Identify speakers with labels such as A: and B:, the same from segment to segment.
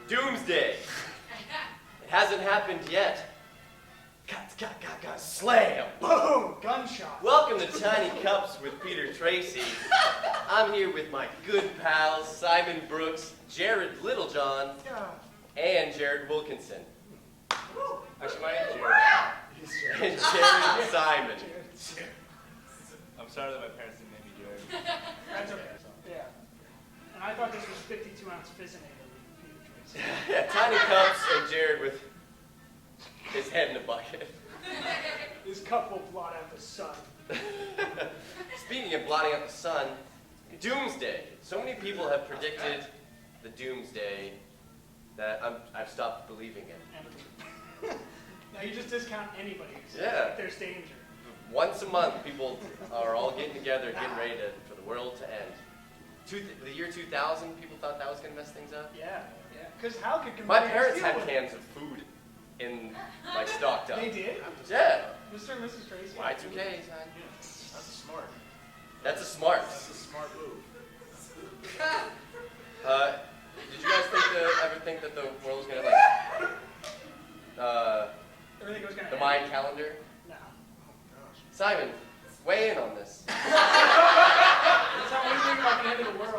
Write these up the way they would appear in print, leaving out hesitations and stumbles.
A: Doomsday. It hasn't happened yet. Slam!
B: Boom! Gunshot.
A: Welcome to Tiny Cups with Peter Tracy. I'm here with my good pals Simon Brooks, Jared Littlejohn, and Jared Wilkinson.
C: Actually, my name's Jared.
A: And Jared Simon.
C: I'm sorry that my parents didn't name me Jared.
B: That's okay. Yeah. And I thought this was 52-ounce Fizzinator with Peter Tracy.
A: Yeah, Tiny Cups and Jared with his head in a bucket.
B: This cup will blot out the sun.
A: Speaking of blotting out the sun, Doomsday. So many people have predicted the Doomsday that I've stopped believing in.
B: Now you just discount anybody who says
A: Yeah.
B: there's danger.
A: Once a month, people are all getting together, getting ready for the world to end. The year 2000, people thought that was going to mess things up.
B: Yeah. Because how could
A: My
B: computers
A: parents
B: deal
A: had
B: with
A: cans of food stocked up.
B: They did?
A: Yeah.
B: Mr. and Mrs. Tracy?
A: Y2K, son.
C: That's smart.
A: That's a smart.
C: That's a smart move.
A: Did you guys ever think that the world was going to,
B: Everything was going to
A: the Mayan calendar?
B: No.
A: Simon, weigh in on this.
B: That's how we think about the end of the world.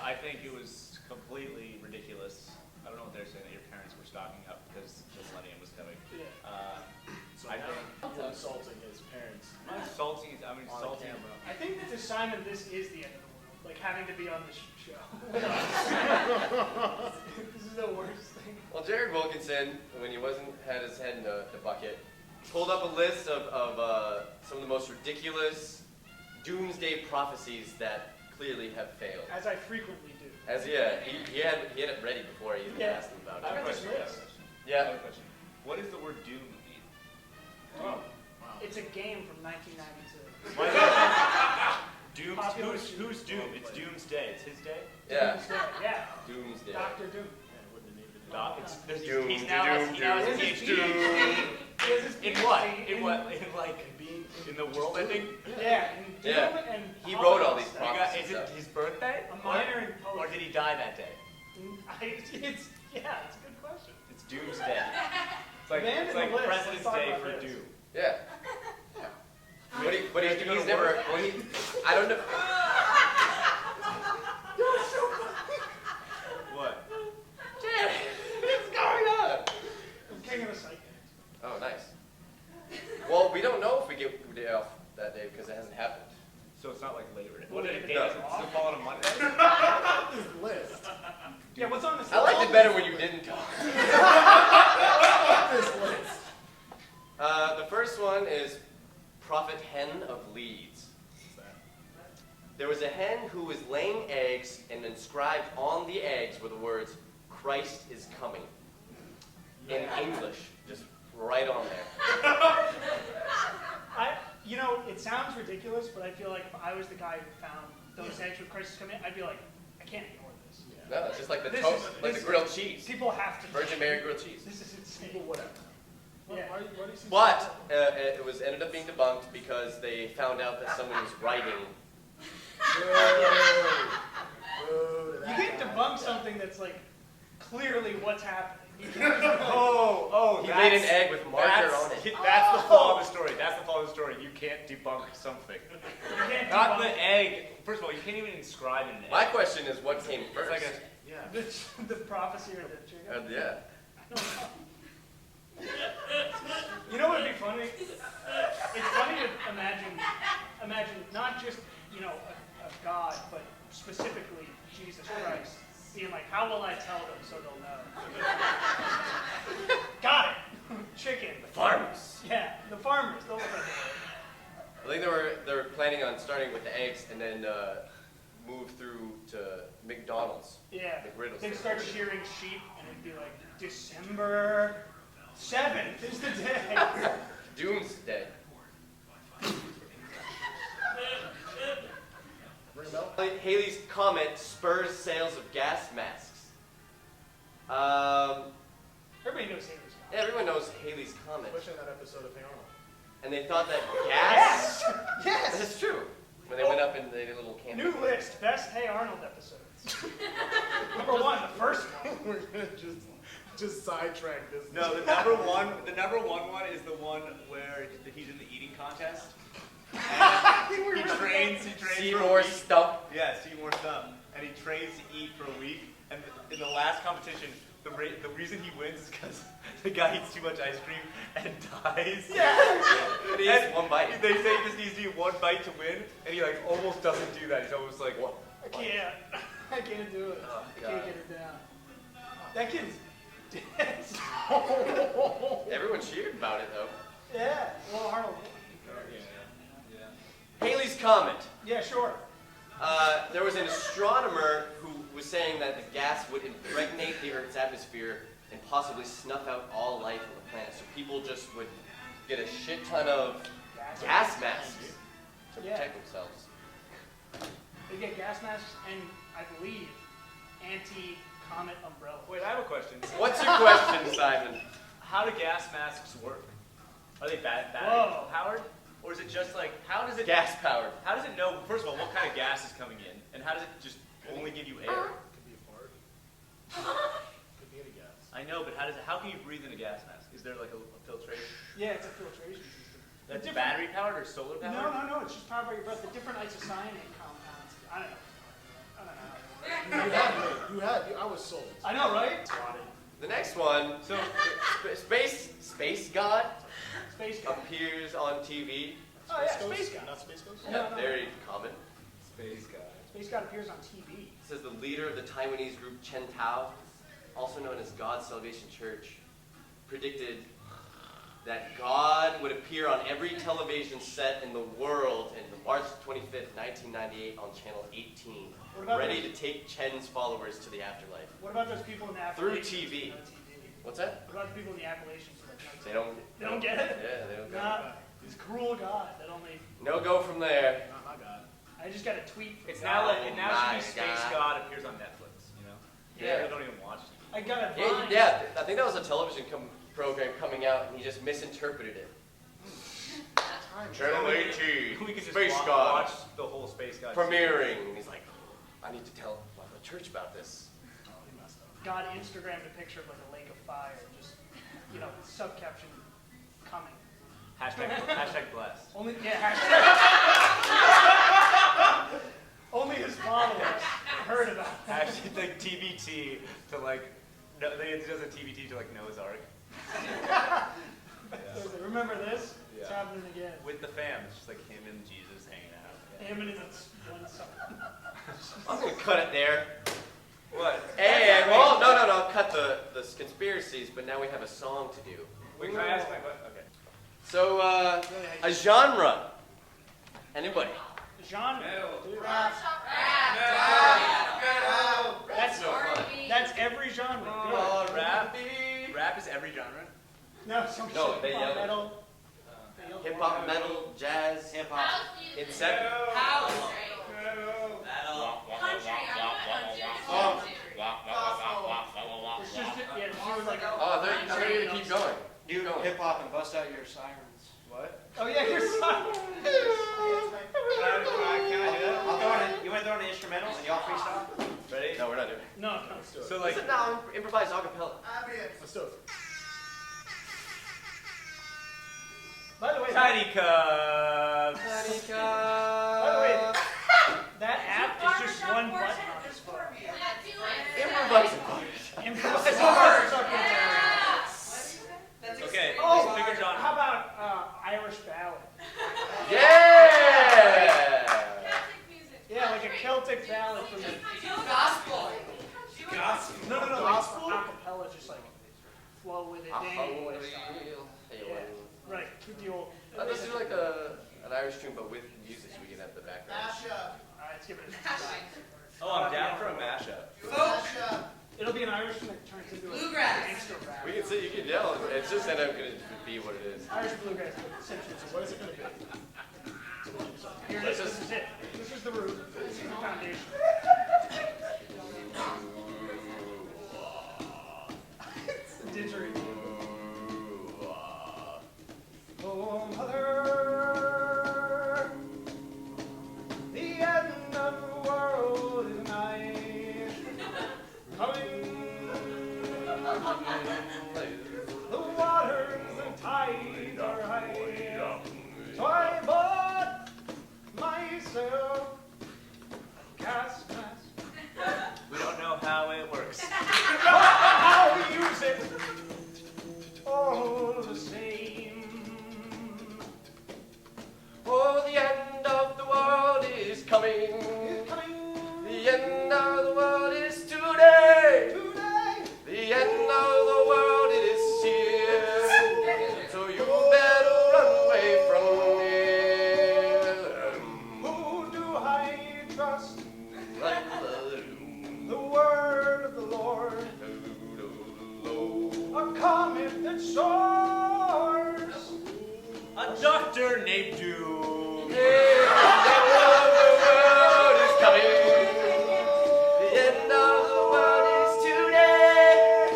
C: I think it was completely ridiculous. I don't know what they're saying, that your parents were stocking up because the millennium was coming.
B: Yeah.
D: So
C: I
D: now
C: think
D: you're insulting his parents
C: I'm insulting. I'm
D: on
C: insulting.
D: camera.
B: I think that to Simon, this is the end of the world. Like having to be on this show. This is the worst thing.
A: Well, Jared Wilkinson, when he had his head in the bucket, pulled up a list of some of the most ridiculous doomsday prophecies that clearly have failed.
B: As I frequently do.
A: He had it ready before I even asked him about
C: I have
A: it.
C: a question. I have
A: Yeah.
C: a question. What does the word doom mean?
B: Oh,
D: Wow.
B: it's a game from 1992.
C: Why is that?
B: Popular
C: Who's Doom? It's Doomsday. It's his day?
A: Yeah.
B: Doomsday, yeah.
A: Doomsday.
B: Dr. Doom.
D: Yeah, wouldn't have needed it.
C: Doc,
A: Doom,
C: he's now has a
B: Doom,
C: PhD.
B: He has his
C: In
B: PhD
C: what? In what? In like in the world, I think.
B: Yeah, in Doom
A: Yeah.
B: and
A: He wrote all these
B: stuff.
A: prophecies.
C: Is it his birthday?
B: A minor in poetry.
C: Or did he die that day?
B: It's a good question.
C: It's Doomsday. It's like
B: Abandon
C: it's like
B: the list.
C: President's
B: Let's talk
C: Day
B: about
C: for
B: this.
C: Doom.
A: Yeah. But he's never. I don't know.
C: What?
A: Jared, what's going on?
B: I'm king of the psychics.
A: Oh, nice. Well, we don't know if we get day off that day because it hasn't happened.
C: So it's not like Labor Day.
B: Well,
C: What
B: it
C: day
B: does.
C: does it still fall on a Monday?
D: This list.
B: Yeah, what's on this
A: I liked it better when you didn't talk.
D: This list.
A: The first one is Prophet Hen of Leeds.
D: What's that?
A: There was a hen who was laying eggs, and inscribed on the eggs were the words, "Christ is coming." In English, just right on there.
B: It sounds ridiculous, but I feel like if I was the guy who found those eggs with Christ coming, I'd be like, I can't ignore this.
A: No, it's just like the
B: This
A: toast,
B: is-
A: like
B: this-
A: the grilled cheese.
B: People have to.
A: Virgin Mary grilled cheese.
B: This is insane.
D: People, whatever.
B: Yeah.
D: Why do you see
A: But it ended up being debunked because they found out that someone was writing.
B: You can't debunk something that's like clearly what's happening. You can't
C: Oh,
A: He made an egg with marker on it.
C: That's the flaw of the story. That's the flaw of the story. You can't debunk something.
B: you can't
C: Not
B: debunk
C: the egg. First of all, you can't even inscribe an egg.
A: My question is, what came
C: It's
A: first?
C: like
B: the prophecy or the chicken.
A: Yeah.
B: You know what would be funny? It's funny to imagine not just a God, but specifically Jesus Christ, being like, how will I tell them so they'll know? Got it. Chicken.
A: The farmers.
B: Yeah, the farmers. Those are
A: I think they were planning on starting with the eggs and then move through to McDonald's.
B: yeah.
A: McGriddles.
B: They'd start shearing sheep, and it'd be like December 7th is the day.
A: Doomsday. Haley's comet spurs sales of gas masks.
B: Everybody knows Haley's Comet.
A: Everyone knows Haley's comet.
D: Especially in that episode of Hey Arnold.
A: And they thought that gas...
B: Yes!
A: That's true. When they went up and they did a little camping.
B: New list, best Hey Arnold episodes. Number one, the first one.
D: We're gonna just sidetrack this.
C: No, the number one is the one where he's in the eating contest. And he trains for a
A: Seymour
C: week.
A: Stump.
C: Yeah, Seymour Stump. And he trains to eat for a week. And in the last competition, the reason he wins is because the guy eats too much ice cream and dies.
B: Yeah.
A: But he eats one bite.
C: They say he just needs to eat one bite to win, and he like almost doesn't do that. He's almost like, what?
B: I can't. I can't do it.
A: Oh,
B: I can't
A: God.
B: get it down. That kid's dead.
A: Everyone cheered about it, though.
B: Yeah. Well, Arnold.
A: Haley's Comet.
B: Yeah, sure.
A: There was an astronomer who was saying that the gas would impregnate the Earth's atmosphere and possibly snuff out all life on the planet. So people just would get a shit ton of gas masks to
B: Yeah.
A: protect themselves.
B: They get gas masks and, I believe, anti-comet umbrellas.
C: Wait, I have a question.
A: What's your question, Simon?
C: How do gas masks work? Are they battery
B: Whoa.
C: powered? Or is it just like, how does it
A: Gas powered.
C: How does it know, first of all, what kind of gas is coming in? And how does it just only give you air?
D: Could be a fart. Could be any gas.
C: I know, but how can you breathe in a gas mask? Is there like a filtration?
B: Yeah, it's a filtration system.
C: That's
B: different-
C: battery powered or solar powered?
B: No, it's just powered by your breath. The different isocyanate compounds. I don't know.
D: I was sold.
B: I know, right?
A: The next one,
C: So,
A: Space God
B: Space guy.
A: appears on TV.
B: Oh yeah, Space guy.
D: Not Space Ghost?
B: No, no.
A: Very common.
C: space guy.
B: Space guy appears on TV.
A: It says the leader of the Taiwanese group Chen Tao, also known as God's Salvation Church, predicted that God would appear on every television set in the world on March 25th, 1998 on Channel 18,
B: What about
A: ready
B: those-
A: to take Chen's followers to the afterlife.
B: What about those people in the
A: Through
B: Appalachians?
A: TV.
B: No TV.
A: What's that?
B: What about the people in the Appalachians?
A: They don't.
B: They don't get it?
A: Yeah, they don't get
B: Nah, this cruel God that only.
A: it. No go from there.
D: Not my God.
B: I just got a tweet from
C: It's
B: God.
C: now like, it
A: Oh
C: now
A: my
C: should be Space
A: God.
C: God appears on Netflix, you know?
A: Yeah.
C: They don't even watch it.
B: I got a
A: Yeah,
B: Vine.
A: yeah, I think that was a television program coming out, and he just misinterpreted it. Channel 18,
C: We could just
A: Space God,
C: watch the whole Space God.
A: premiering. And he's like, I need to tell the church about this.
D: Oh, he messed up.
B: God Instagrammed a picture of like a lake of fire, just subcaption coming.
C: Hashtag blessed.
B: Only only his followers heard about it.
C: Hashtag like TBT to like, no, they does a TBT to like Noah's Ark.
B: Remember this? It's
C: Yeah.
B: happening again.
C: With the fam, it's just like him and Jesus hanging out.
B: Him and his one son.
A: I'm gonna cut it there.
C: What?
A: And, well, no, cut the conspiracies, but now we have a song to do.
C: Wait, can I ask my question? Okay.
A: So, a genre. Anybody?
B: Genre.
C: Metal.
B: Dude,
E: Rap.
B: That's every genre. Good.
C: Rap? Rap is every genre?
B: No, some
A: No,
B: shit.
A: they
B: Pop
A: yell it.
B: metal. They yell
A: Hip
B: it.
A: hop, metal, jazz,
E: Hip hop.
A: Incept.
E: House.
B: It's just she was like,
A: Oh, they're ready to keep going.
F: Do hip hop and bust out your sirens.
C: What?
B: oh yeah, you're sorry.
F: Can I do that? I'll throw in, you want to throw in an instrumental and y'all freestyle?
C: Ready?
A: No, we're not doing it.
B: No.
C: So like,
A: Listen now, improvise acapella.
D: Let's do it.
B: By the way,
C: Tiny Cubs.
B: by the way, that app is just one button on his phone.
A: Improvise.
B: Improvise.
C: Okay,
B: Oh,
C: pick a genre.
B: how about Irish ballad?
A: Yeah!
B: Yeah, like a Celtic ballad from the
E: Gospel.
B: no, acapella, just like flow with it. Dang, what a song. Yeah, right. Keep the old.
A: Let's do like an Irish tune, but with music, so we can have the background.
B: All right, let's give it a shot.
C: Oh, I'm down for a mashup.
B: It'll be an Irish tune that turns into a
E: Bluegrass.
B: gangster rap.
A: We can say, you can yell. It's just end up gonna be what it is.
B: Irish bluegrass, essentially.
D: What is it going to be?
B: Here it is. This is it. This is the root. This is the foundation. It's the didgeridoo. Oh, mother, the end of the world is nigh. The waters and tides are high. So I bought myself a gas mask.
C: We don't know how it works.
B: I'll use it all the same.
A: Oh, the end of the world is coming. The end of the world is today. The end of the world is here. So you better run away from here.
B: Who do I trust? The word of the Lord. A comet that soars.
C: A doctor named Doom.
A: The end of the world is coming. The end of the world is today.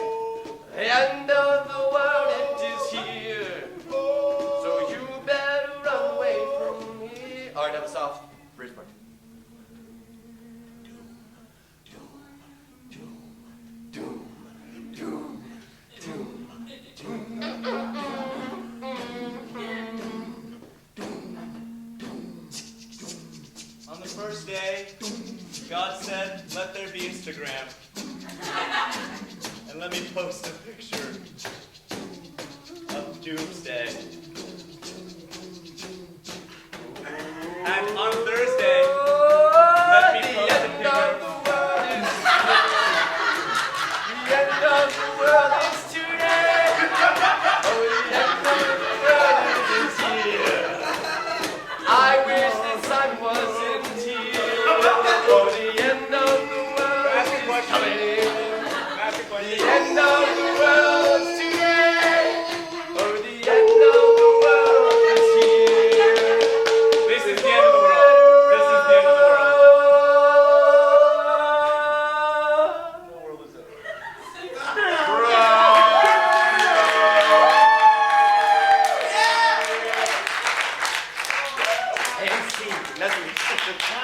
A: The end of the world, it is here. So you better run away from here. All right, have a soft bridge part.
C: On the first day, God said, let there be Instagram. And let me post a picture of Doomsday. And on Thursday, let me
A: The
C: post a
A: end of
C: picture.
A: the world is the end of the world is today. Oh, the end of the world is here. I wish the sun wasn't here. Oh, the end of the world is coming. The end of the world is today. Oh, the end of the world is here.
C: This is the end of the world. This is the end of the world. The world is over.
A: Hey, Steve, Leslie.